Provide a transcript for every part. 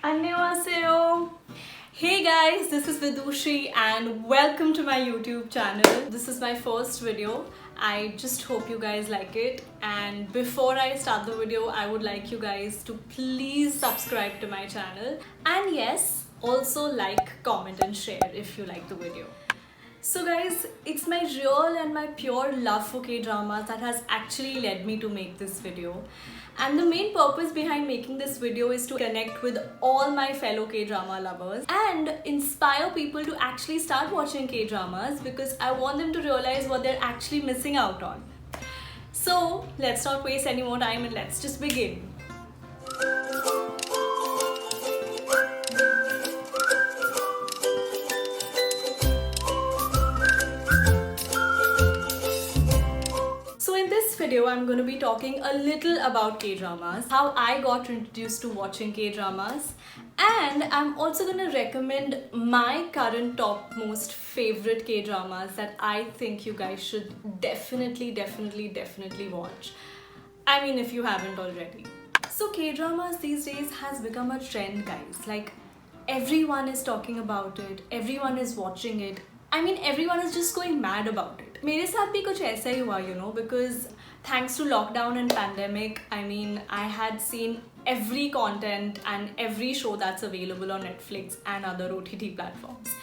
Annyeonghaseyo. Hey guys, this is Vidushi and welcome to my YouTube channel. This is my first video. I just hope you guys like it, and before I start the video I would like you guys to please subscribe to my channel, and yes, also like, comment and share if you like the video. So guys, it's my real and my pure love for K-dramas that has actually led me to make this video. And the main purpose behind making this video is to connect with all my fellow K-drama lovers and inspire people to actually start watching K-dramas, because I want them to realize what they're actually missing out on. So let's not waste any more time and let's just begin. Video I'm going to be talking a little about K-dramas, how I got introduced to watching K-dramas, and I'm also going to recommend my current top most favorite K-dramas that I think you guys should definitely watch. I mean, if you haven't already. So K-dramas these days has become a trend, guys. Like, everyone is talking about it, everyone is watching it. I mean, everyone is just going mad about it. मेरे साथ भी कुछ ऐसा ही हुआ, you know, because thanks to lockdown and pandemic, I mean, I had seen every content and every show that's available on Netflix and other OTT platforms.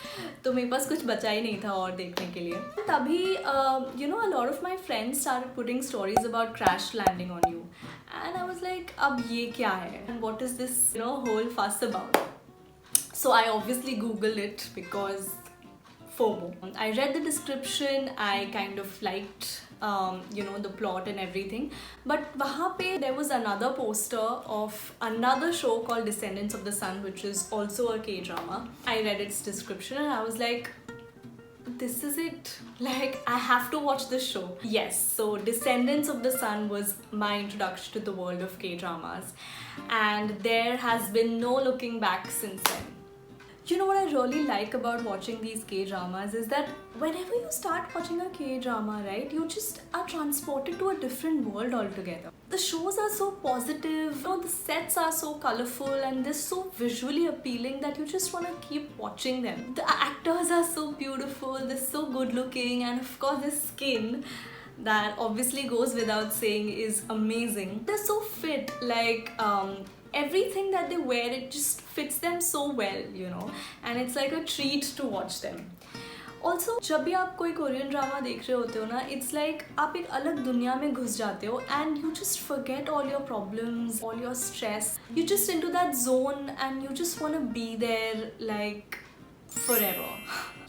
तो मेरे पास कुछ बचा ही नहीं था और देखने के लिए. तभी, you know, a lot of my friends started putting stories about Crash Landing on You, and I was like, अब ये क्या है? And what is this, you know, whole fuss about? So I obviously Googled it because FOMO. I read the description, I kind of liked you know, the plot and everything, but वहाँ पे there was another poster of another show called Descendants of the Sun, which is also a K-drama. I read its description and I was like, this is it, like I have to watch this show. Yes, so Descendants of the Sun was my introduction to the world of K-dramas, and there has been no looking back since then. You know what I really like about watching these K-dramas is that whenever you start watching a K-drama, right, you just are transported to a different world altogether. The shows are so positive, you know, the sets are so colorful and they're so visually appealing that you just want to keep watching them. The actors are so beautiful, they're so good looking, and of course the skin, that obviously goes without saying, is amazing. They're so fit, like everything that they wear, it just fits them so well, you know, and it's like a treat to watch them. Also, जब भी आप कोई Korean drama देख रहे होते हो ना, it's like आप एक अलग दुनिया में घुस जाते हो and you just forget all your problems, all your stress. You're just into that zone and you just want to be there like forever.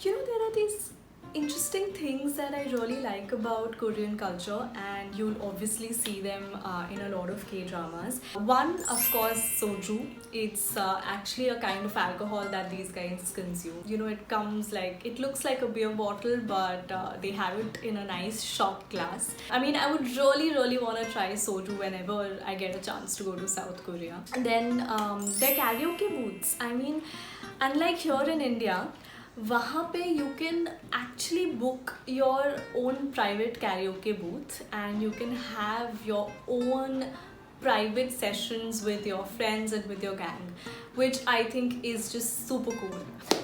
You know, there are these interesting things that I really like about Korean culture, and you'll obviously see them in a lot of K-dramas. One, of course, soju. It's actually a kind of alcohol that these guys consume. You know, it comes like, it looks like a beer bottle, but they have it in a nice shot glass. I mean, I would really want to try soju whenever I get a chance to go to South Korea. And then their karaoke booths. I mean, unlike here in India, वहाँ पे you can actually book your own private karaoke booth and you can have your own private sessions with your friends and with your gang, which I think is just super cool.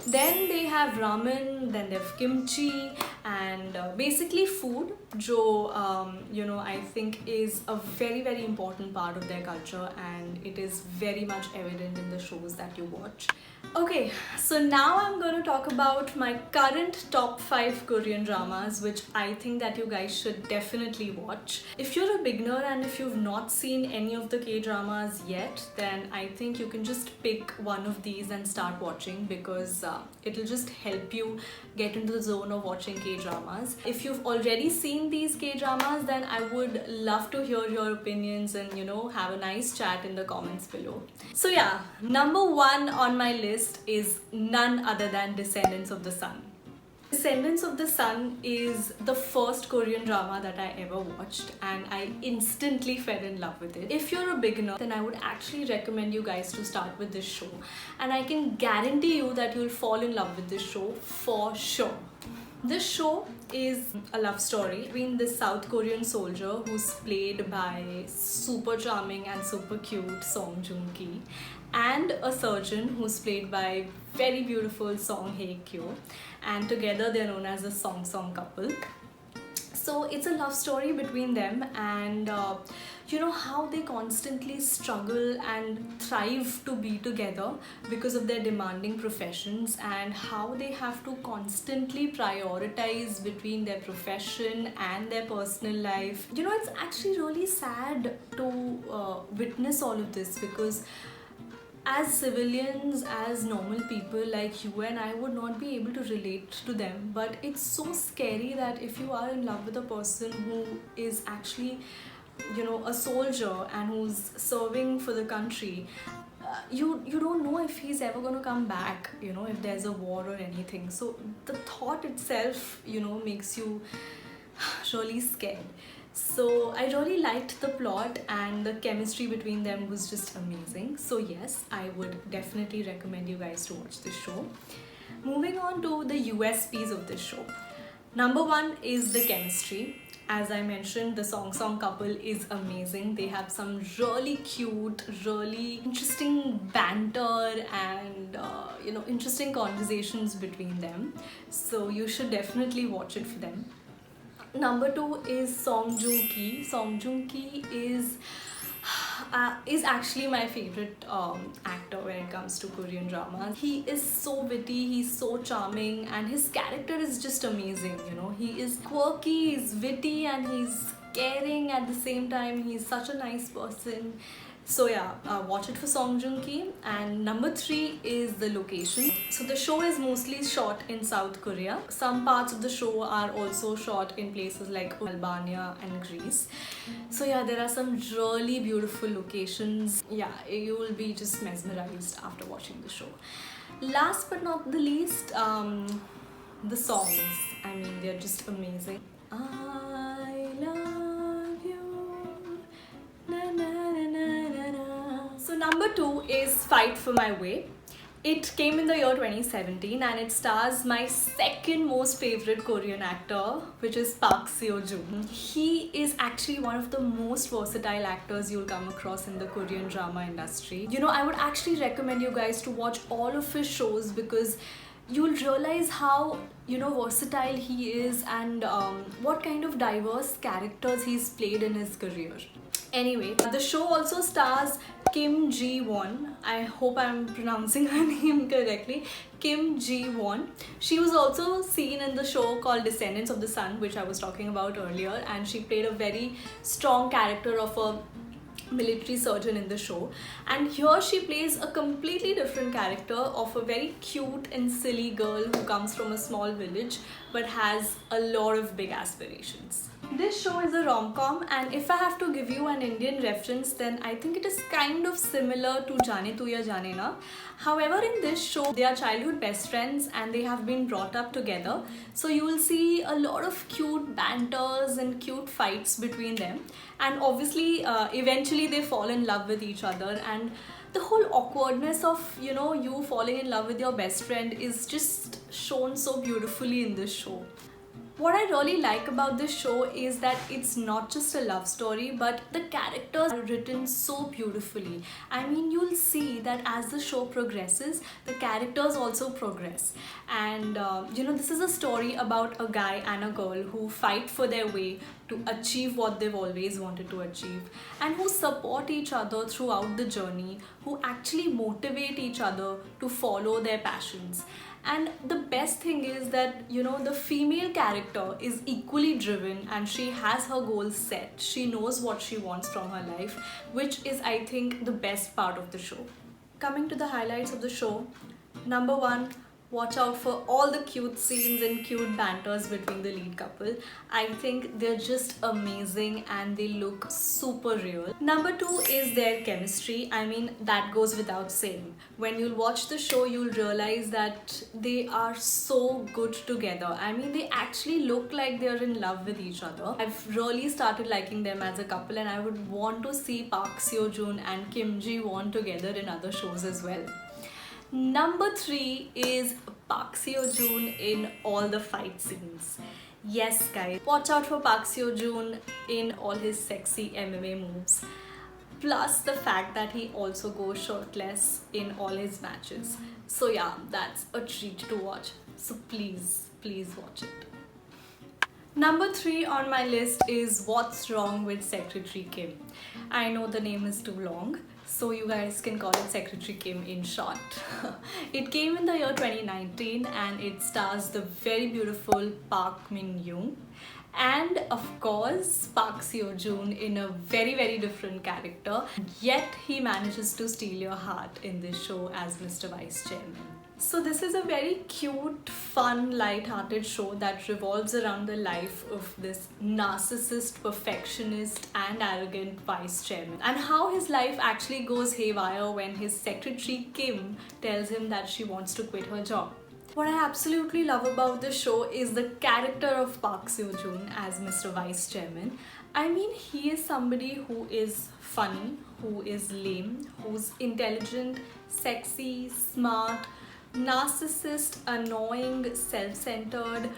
Then they have ramen, then they have kimchi, and basically food, jo you know, I think is a very important part of their culture, and it is very much evident in the shows that you watch. Okay, so now I'm going to talk about my current top 5 Korean dramas, which I think that you guys should definitely watch. If you're a beginner and if you've not seen any of the K-dramas yet, then I think you can just pick one of these and start watching, because it'll just help you get into the zone of watching K-dramas. If you've already seen these K-dramas, then I would love to hear your opinions and, you know, have a nice chat in the comments below. So yeah, number 1 on my list is none other than Descendants of the Sun. Descendants of the Sun is the first Korean drama that I ever watched, and I instantly fell in love with it. If you're a beginner, then I would actually recommend you guys to start with this show, and I can guarantee you that you'll fall in love with this show for sure. This show is a love story between this South Korean soldier who's played by super charming and super cute Song Joong Ki, and a surgeon who's played by very beautiful Song Hye Kyo, and together they're known as a Song Song couple. So it's a love story between them, and you know how they constantly struggle and thrive to be together because of their demanding professions, and how they have to constantly prioritize between their profession and their personal life. You know, it's actually really sad to witness all of this, because as civilians, as normal people like you and I, would not be able to relate to them. But it's so scary that if you are in love with a person who is actually, you know, a soldier and who's serving for the country, you don't know if he's ever going to come back, you know, if there's a war or anything. So the thought itself, you know, makes you really scared. So I really liked the plot, and the chemistry between them was just amazing. So yes, I would definitely recommend you guys to watch this show. Moving on to the USPs of this show. Number one is the chemistry. As I mentioned, the Song Song couple is amazing. They have some really cute, really interesting banter, and you know, interesting conversations between them. So you should definitely watch it for them. Number two is Song Joong Ki. Song Joong Ki is actually my favorite actor when it comes to Korean dramas. He is so witty, he's so charming, and his character is just amazing. You know, he is quirky, he's witty, and he's caring at the same time. He's such a nice person. So yeah, watch it for Song Joong Ki. And number three is the location. So the show is mostly shot in South Korea. Some parts of the show are also shot in places like Albania and Greece. So yeah, there are some really beautiful locations. Yeah, you will be just mesmerized after watching the show. Last but not the least, the songs. I mean, they're just amazing. I love you. Na, na, na, na, na, na. So number two is Fight for My Way. It came in the year 2017, and it stars my second most favorite Korean actor, which is Park Seo Joon. He is actually one of the most versatile actors you'll come across in the Korean drama industry. You know, I would actually recommend you guys to watch all of his shows, because you'll realize how, you know, versatile he is, and what kind of diverse characters he's played in his career. Anyway, the show also stars Kim Ji Won. I hope I'm pronouncing her name correctly. Kim Ji Won. She was also seen in the show called Descendants of the Sun, which I was talking about earlier, and she played a very strong character of a military surgeon in the show. And here she plays a completely different character of a very cute and silly girl who comes from a small village but has a lot of big aspirations. This show is a rom-com, and if I have to give you an Indian reference, then I think it is kind of similar to Jaane Tu Ya Jaane Na. However, in this show, they are childhood best friends and they have been brought up together. So you will see a lot of cute banters and cute fights between them. And obviously, eventually they fall in love with each other, and the whole awkwardness of, you know, you falling in love with your best friend is just shown so beautifully in this show. What I really like about this show is that it's not just a love story, but the characters are written so beautifully. I mean, you'll see that as the show progresses, the characters also progress. And you know, this is a story about a guy and a girl who fight for their way to achieve what they've always wanted to achieve, and who support each other throughout the journey, who actually motivate each other to follow their passions. And the best thing is that, you know, the female character is equally driven and she has her goals set. She knows what she wants from her life, which is, I think, the best part of the show. Coming to the highlights of the show, number one, watch out for all the cute scenes and cute banters between the lead couple. I think they're just amazing and they look super real. Number two is their chemistry. I mean, that goes without saying. When you'll watch the show, you'll realize that they are so good together. I mean, they actually look like they're in love with each other. I've really started liking them as a couple, and I would want to see Park Seo Joon and Kim Ji Won together in other shows as well. Number three is Park Seo Joon in all the fight scenes. Yes guys, watch out for Park Seo Joon in all his sexy MMA moves. plus the fact that he also goes shirtless in all his matches. So yeah, that's a treat to watch. So please watch it. Number 3 on my list is What's Wrong with Secretary Kim. I know the name is too long, so you guys can call it Secretary Kim in short. It came in the year 2019 and it stars the very beautiful Park Min Young and of course Park Seo Joon in a very different character, yet he manages to steal your heart in this show as Mr. Vice Chairman. So this is a very cute, fun, light-hearted show that revolves around the life of this narcissist, perfectionist and arrogant vice chairman, and how his life actually goes haywire when his secretary Kim tells him that she wants to quit her job. What I absolutely love about the show is the character of Park Seo Joon as Mr. Vice Chairman. I mean, he is somebody who is funny, who is lame, who's intelligent, sexy, smart, narcissist, annoying, self-centered,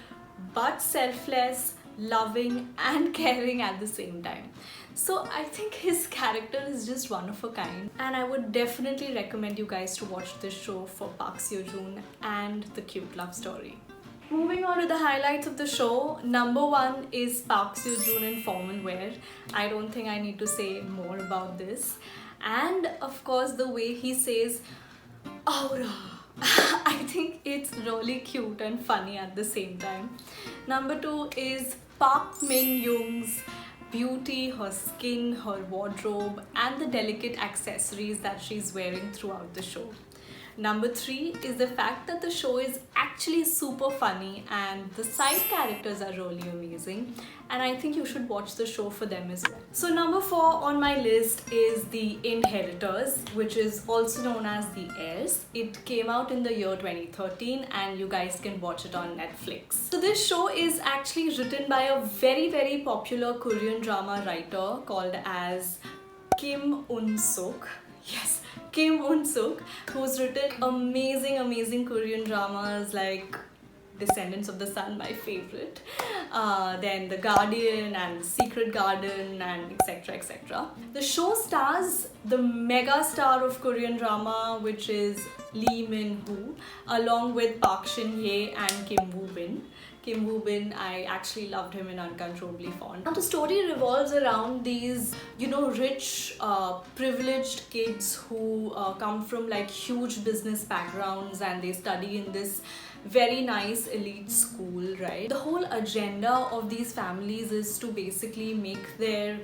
but selfless, loving and caring at the same time. So I think his character is just one of a kind, and I would definitely recommend you guys to watch this show for Park Seo Joon and the cute love story. Moving on to the highlights of the show, number 1 is Park Seo Joon in formal wear. I don't think I need to say more about this. And of course the way he says aura, I think it's really cute and funny at the same time. Number 2 is Park Min Young's beauty, her skin, her wardrobe and the delicate accessories that she's wearing throughout the show. Number 3 is the fact that the show is actually super funny and the side characters are really amazing, and I think you should watch the show for them as well. So number 4 on my list is The Inheritors, which is also known as The Heirs. It came out in the year 2013 and you guys can watch it on Netflix. So this show is actually written by a very popular Korean drama writer called as Kim Un-suk. Yes, Kim Un-suk, who's written amazing Korean dramas like Descendants of the Sun, my favorite, then The Guardian and Secret Garden and etc. The show stars the mega star of Korean drama, which is Lee Min-ho, along with Park Shin-hye and Kim Woo-bin. Kim Woo-bin, I actually loved him in Uncontrollably Fond. Now the story revolves around these, rich, privileged kids who come from like huge business backgrounds and they study in this very nice elite school, right? The whole agenda of these families is to basically make their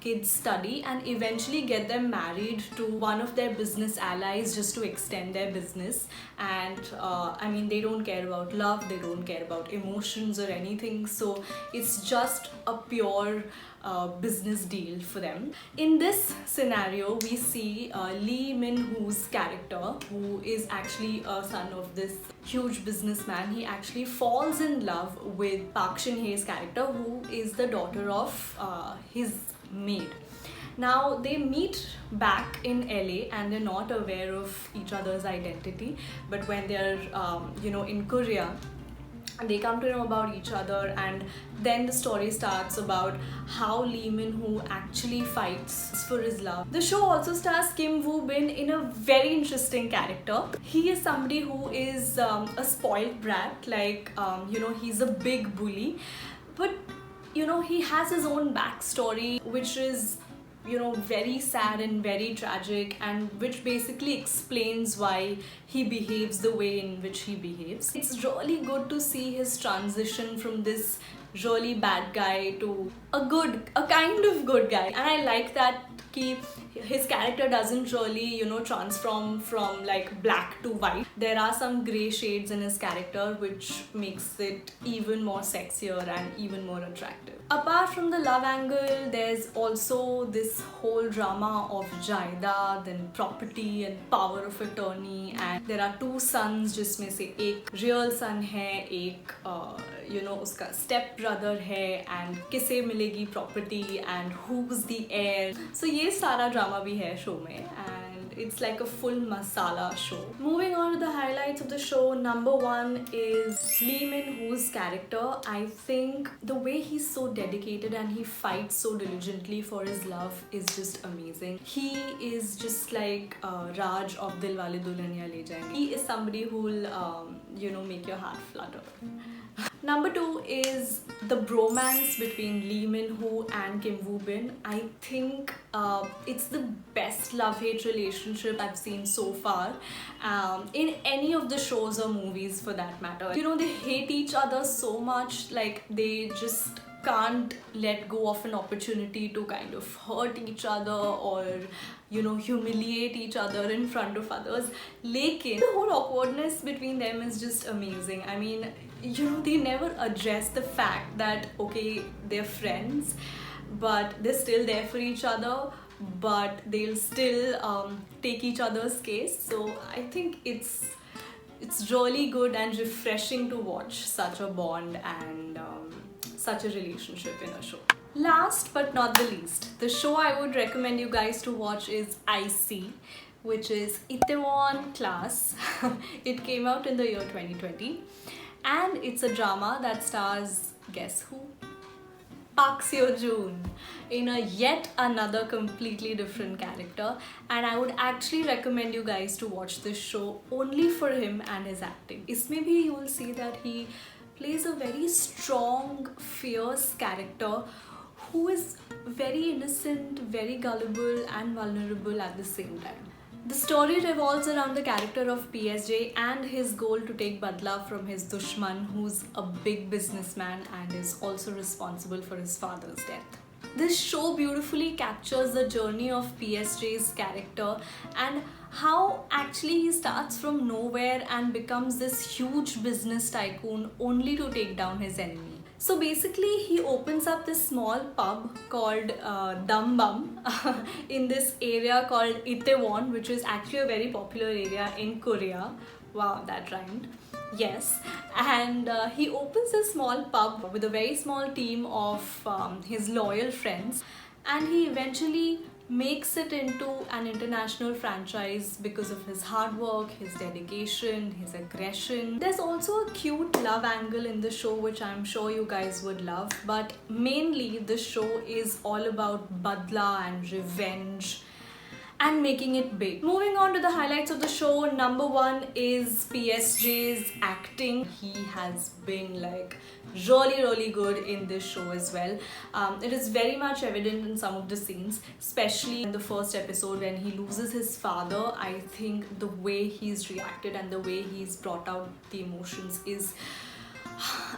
kids study and eventually get them married to one of their business allies just to extend their business. And I mean, they don't care about love, they don't care about emotions or anything, so it's just a pure business deal for them. In this scenario, we see Lee Min-ho's character, who is actually a son of this huge businessman. He actually falls in love with Park Shin-hye's character, who is the daughter of his maid. Now they meet back in LA and they're not aware of each other's identity, but when they're in Korea, they come to know about each other, and then the story starts about how Lee Min-ho actually fights for his love. The show also stars Kim Woo-bin in a very interesting character. He is somebody who is a spoiled brat, like he's a big bully, but he has his own backstory, which is very sad and very tragic, and which basically explains why he behaves the way in which he behaves. It's really good to see his transition from this really bad guy to a kind of good guy, and I like that his character doesn't really transform from like black to white. There are some gray shades in his character which makes it even more sexier and even more attractive. Apart from the love angle, there's also this whole drama of Jaidad and property and power of attorney, and there are 2 sons, जिसमें से एक real son है, एक उसका step brother है, and किसे मिलेगी property and who's the heir. So ये सारा drama भी है show में, and it's like a full masala show. Moving on to the highlights of the show, number one is Lee Min-ho's character. I think the way he's so dedicated and he fights so diligently for his love is just amazing. He is just like Raj of Dilwale Dulhaniya Le Jayenge. He is somebody who will make your heart flutter. Number two is the bromance between Lee Min-ho and Kim Woo Bin. I think it's the best love-hate relationship I've seen so far in any of the shows or movies for that matter. They hate each other so much, like they just can't let go of an opportunity to kind of hurt each other or humiliate each other in front of others. Lekin, the whole awkwardness between them is just amazing. I mean, they never address the fact that okay, they're friends but they're still there for each other, but they'll still take each other's case. So I think it's really good and refreshing to watch such a bond and such a relationship in a show. Last but not the least, the show I would recommend you guys to watch is IC, which is Itaewon Class. It came out in the year 2020 and it's a drama that stars, guess who? Park Seo-joon in a yet another completely different character, and I would actually recommend you guys to watch this show only for him and his acting. Maybe you will see that he plays a very strong, fierce character who is very innocent, very gullible and vulnerable at the same time. The story revolves around the character of PSG and his goal to take badla from his dushman, who's a big businessman and is also responsible for his father's death. This show beautifully captures the journey of PSJ's character and how actually he starts from nowhere and becomes this huge business tycoon only to take down his enemy. So basically he opens up this small pub called Dum Bum in this area called Itaewon, which is actually a very popular area in Korea. Wow, that rhymed. Yes, and he opens a small pub with a very small team of his loyal friends, and he eventually makes it into an international franchise because of his hard work, his dedication, his aggression. There's also a cute love angle in the show which I'm sure you guys would love, but mainly the show is all about badla and revenge and making it big. Moving on to the highlights of the show, number one is PSJ's acting. He has been like really good in this show as well. It is very much evident in some of the scenes, especially in the first episode when he loses his father. I think the way he's reacted and the way he's brought out the emotions is,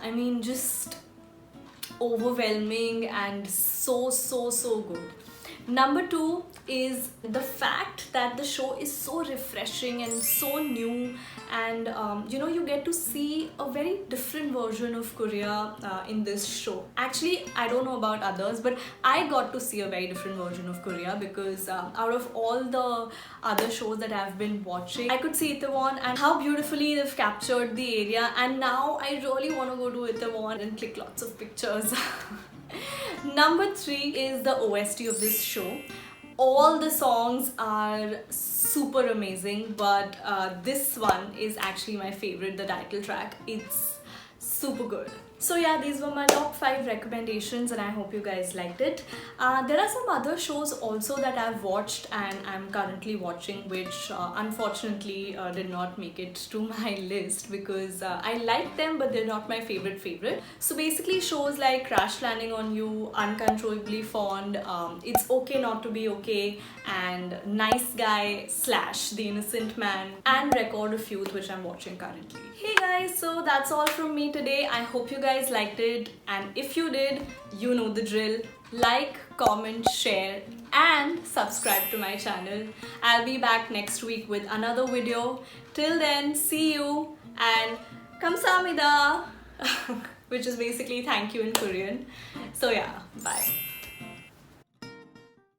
I mean, just overwhelming and so good. Number two is the fact that the show is so refreshing and so new, and you get to see a very different version of Korea in this show. Actually, I don't know about others, but I got to see a very different version of Korea because out of all the other shows that I've been watching, I could see Itaewon and how beautifully they've captured the area, and now I really want to go to Itaewon and click lots of pictures. Number three is the OST of this show. All the songs are super amazing, but this one is actually my favorite, the title track. It's super good. So yeah, these were my top 5 recommendations and I hope you guys liked it. There are some other shows also that I've watched and I'm currently watching, which unfortunately did not make it to my list because I like them but they're not my favorite. So basically shows like Crash Landing on You, Uncontrollably Fond, It's Okay Not to Be Okay, and Nice Guy / The Innocent Man, and Record of Youth, which I'm watching currently. Hey guys, so that's all from me today. I hope you guys liked it, and if you did, you know the drill. Like, comment, share and subscribe to my channel. I'll be back next week with another video. Till then, see you and kamsahamnida, which is basically thank you in Korean. So yeah, bye.